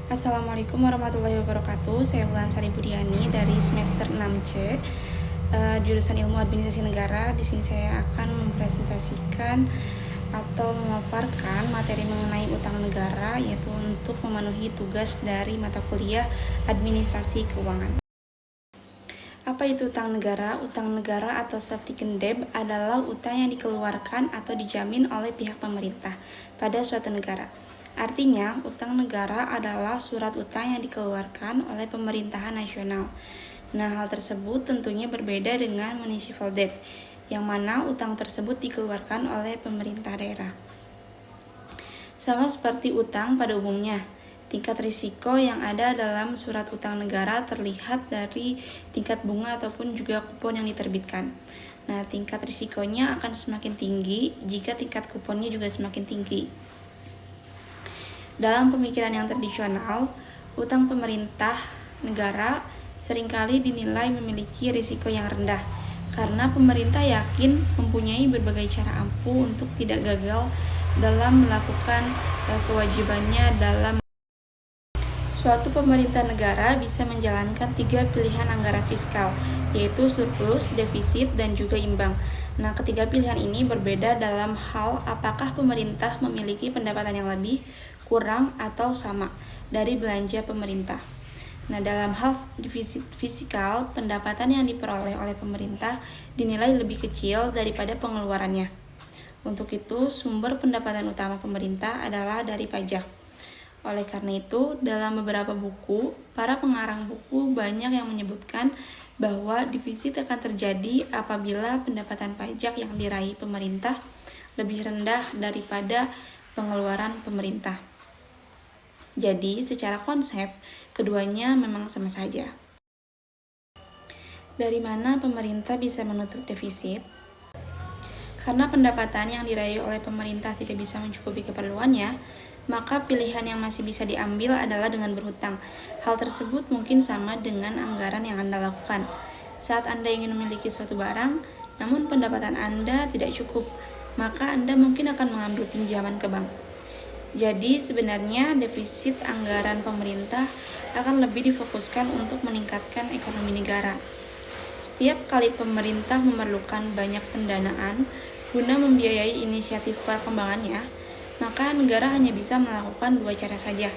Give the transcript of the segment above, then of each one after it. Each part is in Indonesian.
Assalamualaikum warahmatullahi wabarakatuh. Saya Wulan Sari Budiani dari semester 6C, jurusan Ilmu Administrasi Negara. Di sini saya akan mempresentasikan atau memaparkan materi mengenai utang negara, yaitu untuk memenuhi tugas dari mata kuliah Administrasi Keuangan. Apa itu utang negara? Utang negara atau safety debt adalah utang yang dikeluarkan atau dijamin oleh pihak pemerintah pada suatu negara. Artinya, utang negara adalah surat utang yang dikeluarkan oleh pemerintahan nasional. Nah, hal tersebut tentunya berbeda dengan municipal debt, yang mana utang tersebut dikeluarkan oleh pemerintah daerah. Sama seperti utang pada umumnya, tingkat risiko yang ada dalam surat utang negara terlihat dari tingkat bunga ataupun juga kupon yang diterbitkan. Nah, tingkat risikonya akan semakin tinggi jika tingkat kuponnya juga semakin tinggi. Dalam pemikiran yang tradisional, utang pemerintah negara seringkali dinilai memiliki risiko yang rendah karena pemerintah yakin mempunyai berbagai cara ampuh untuk tidak gagal dalam melakukan kewajibannya dalam suatu pemerintah negara bisa menjalankan 3 pilihan anggaran fiskal, yaitu surplus, defisit, dan juga imbang. Nah, ketiga pilihan ini berbeda dalam hal apakah pemerintah memiliki pendapatan yang lebih, kurang, atau sama dari belanja pemerintah. Nah, dalam hal defisit fiskal, pendapatan yang diperoleh oleh pemerintah dinilai lebih kecil daripada pengeluarannya. Untuk itu, sumber pendapatan utama pemerintah adalah dari pajak. Oleh karena itu, dalam beberapa buku, para pengarang buku banyak yang menyebutkan bahwa defisit akan terjadi apabila pendapatan pajak yang diraih pemerintah lebih rendah daripada pengeluaran pemerintah. Jadi, secara konsep, keduanya memang sama saja. Dari mana pemerintah bisa menutup defisit? Karena pendapatan yang diraih oleh pemerintah tidak bisa mencukupi keperluannya, maka pilihan yang masih bisa diambil adalah dengan berhutang. Hal tersebut mungkin sama dengan anggaran yang Anda lakukan. Saat Anda ingin memiliki suatu barang, namun pendapatan Anda tidak cukup, maka Anda mungkin akan mengambil pinjaman ke bank. Jadi sebenarnya defisit anggaran pemerintah akan lebih difokuskan untuk meningkatkan ekonomi negara. Setiap kali pemerintah memerlukan banyak pendanaan guna membiayai inisiatif perkembangannya, maka negara hanya bisa melakukan 2 cara saja,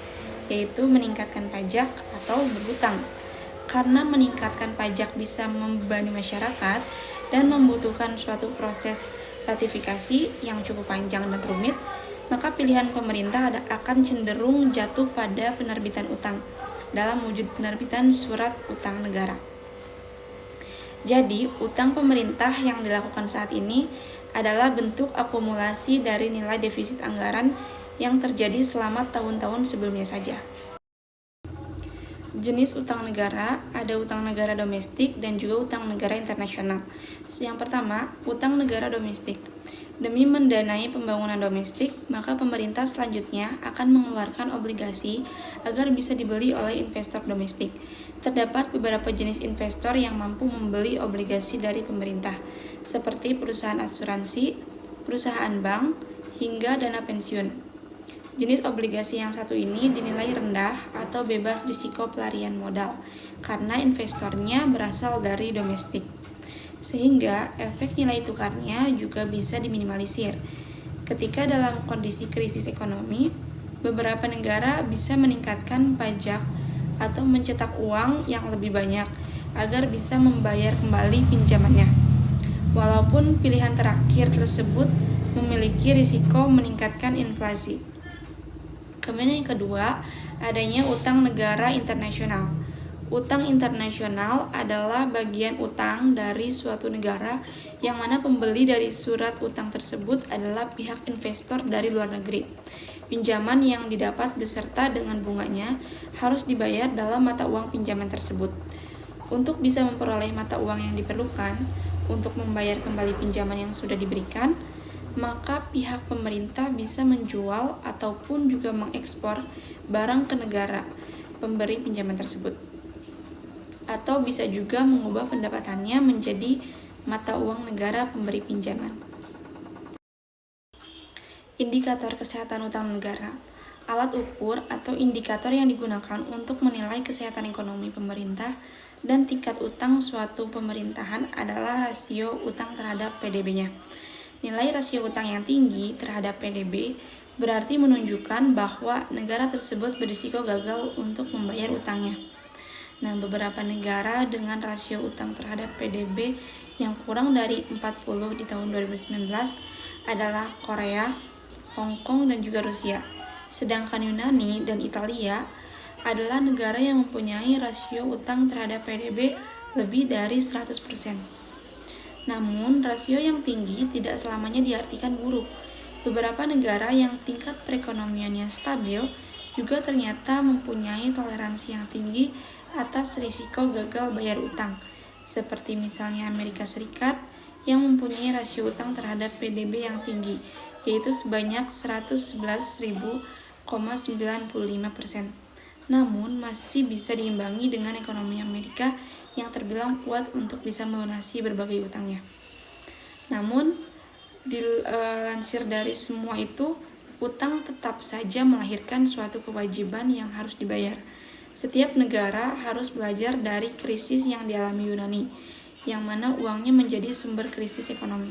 yaitu meningkatkan pajak atau berhutang. Karena meningkatkan pajak bisa membebani masyarakat dan membutuhkan suatu proses ratifikasi yang cukup panjang dan rumit, maka pilihan pemerintah akan cenderung jatuh pada penerbitan utang dalam wujud penerbitan surat utang negara. Jadi, utang pemerintah yang dilakukan saat ini adalah bentuk akumulasi dari nilai defisit anggaran yang terjadi selama tahun-tahun sebelumnya saja. Jenis utang negara, ada utang negara domestik dan juga utang negara internasional. Yang pertama, utang negara domestik. Demi mendanai pembangunan domestik, maka pemerintah selanjutnya akan mengeluarkan obligasi agar bisa dibeli oleh investor domestik. Terdapat beberapa jenis investor yang mampu membeli obligasi dari pemerintah, seperti perusahaan asuransi, perusahaan bank, hingga dana pensiun. Jenis obligasi yang satu ini dinilai rendah atau bebas risiko pelarian modal karena investornya berasal dari domestik, sehingga efek nilai tukarnya juga bisa diminimalisir. Ketika dalam kondisi krisis ekonomi, beberapa negara bisa meningkatkan pajak atau mencetak uang yang lebih banyak agar bisa membayar kembali pinjamannya. Walaupun pilihan terakhir tersebut memiliki risiko meningkatkan inflasi. Kemudian yang kedua, adanya utang negara internasional. Utang internasional adalah bagian utang dari suatu negara yang mana pembeli dari surat utang tersebut adalah pihak investor dari luar negeri. Pinjaman yang didapat beserta dengan bunganya harus dibayar dalam mata uang pinjaman tersebut. Untuk bisa memperoleh mata uang yang diperlukan untuk membayar kembali pinjaman yang sudah diberikan, maka pihak pemerintah bisa menjual ataupun juga mengekspor barang ke negara pemberi pinjaman tersebut. Atau bisa juga mengubah pendapatannya menjadi mata uang negara pemberi pinjaman. Indikator kesehatan utang negara. Alat ukur atau indikator yang digunakan untuk menilai kesehatan ekonomi pemerintah dan tingkat utang suatu pemerintahan adalah rasio utang terhadap PDB-nya. Nilai rasio utang yang tinggi terhadap PDB berarti menunjukkan bahwa negara tersebut berisiko gagal untuk membayar utangnya. Nah, beberapa negara dengan rasio utang terhadap PDB yang kurang dari 40 di tahun 2019 adalah Korea, Hong Kong, dan juga Rusia. Sedangkan Yunani dan Italia adalah negara yang mempunyai rasio utang terhadap PDB lebih dari 100%. Namun, rasio yang tinggi tidak selamanya diartikan buruk. Beberapa negara yang tingkat perekonomiannya stabil juga ternyata mempunyai toleransi yang tinggi atas risiko gagal bayar utang, seperti misalnya Amerika Serikat yang mempunyai rasio utang terhadap PDB yang tinggi, yaitu sebanyak 111.095%. Namun, masih bisa diimbangi dengan ekonomi Amerika yang terbilang kuat untuk bisa melunasi berbagai utangnya. Namun, dilansir dari semua itu, utang tetap saja melahirkan suatu kewajiban yang harus dibayar. Setiap negara harus belajar dari krisis yang dialami Yunani, yang mana uangnya menjadi sumber krisis ekonomi.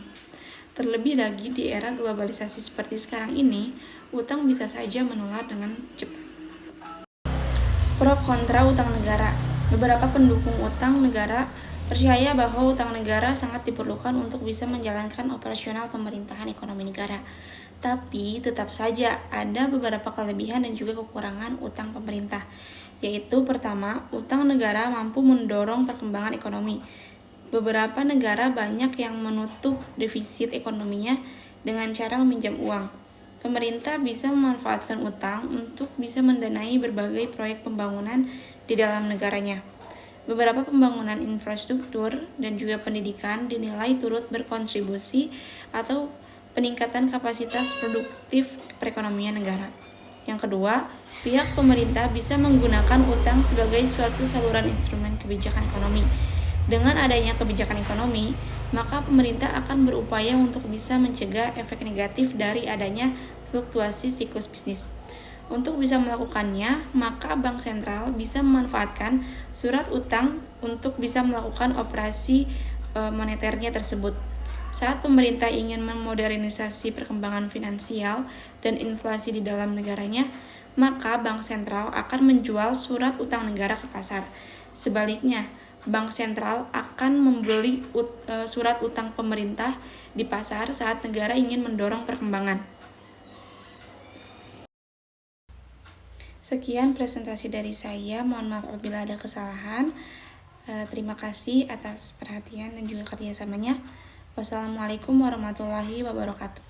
Terlebih lagi di era globalisasi seperti sekarang ini, utang bisa saja menular dengan cepat. Pro kontra utang negara. Beberapa pendukung utang negara percaya bahwa utang negara sangat diperlukan untuk bisa menjalankan operasional pemerintahan ekonomi negara. Tapi tetap saja ada beberapa kelebihan dan juga kekurangan utang pemerintah, yaitu pertama, utang negara mampu mendorong perkembangan ekonomi. Beberapa negara banyak yang menutup defisit ekonominya dengan cara meminjam uang. Pemerintah bisa memanfaatkan utang untuk bisa mendanai berbagai proyek pembangunan di dalam negaranya. Beberapa pembangunan infrastruktur dan juga pendidikan dinilai turut berkontribusi atau peningkatan kapasitas produktif perekonomian negara. Yang kedua, pihak pemerintah bisa menggunakan utang sebagai suatu saluran instrumen kebijakan ekonomi. Dengan adanya kebijakan ekonomi, maka pemerintah akan berupaya untuk bisa mencegah efek negatif dari adanya fluktuasi siklus bisnis. Untuk bisa melakukannya, maka Bank Sentral bisa memanfaatkan surat utang untuk bisa melakukan operasi moneternya tersebut. Saat pemerintah ingin memodernisasi perkembangan finansial dan inflasi di dalam negaranya, maka Bank Sentral akan menjual surat utang negara ke pasar. Sebaliknya, Bank Sentral akan membeli surat utang pemerintah di pasar saat negara ingin mendorong perkembangan. Sekian presentasi dari saya, mohon maaf apabila ada kesalahan. Terima kasih atas perhatian dan juga kerjasamanya. Wassalamualaikum warahmatullahi wabarakatuh.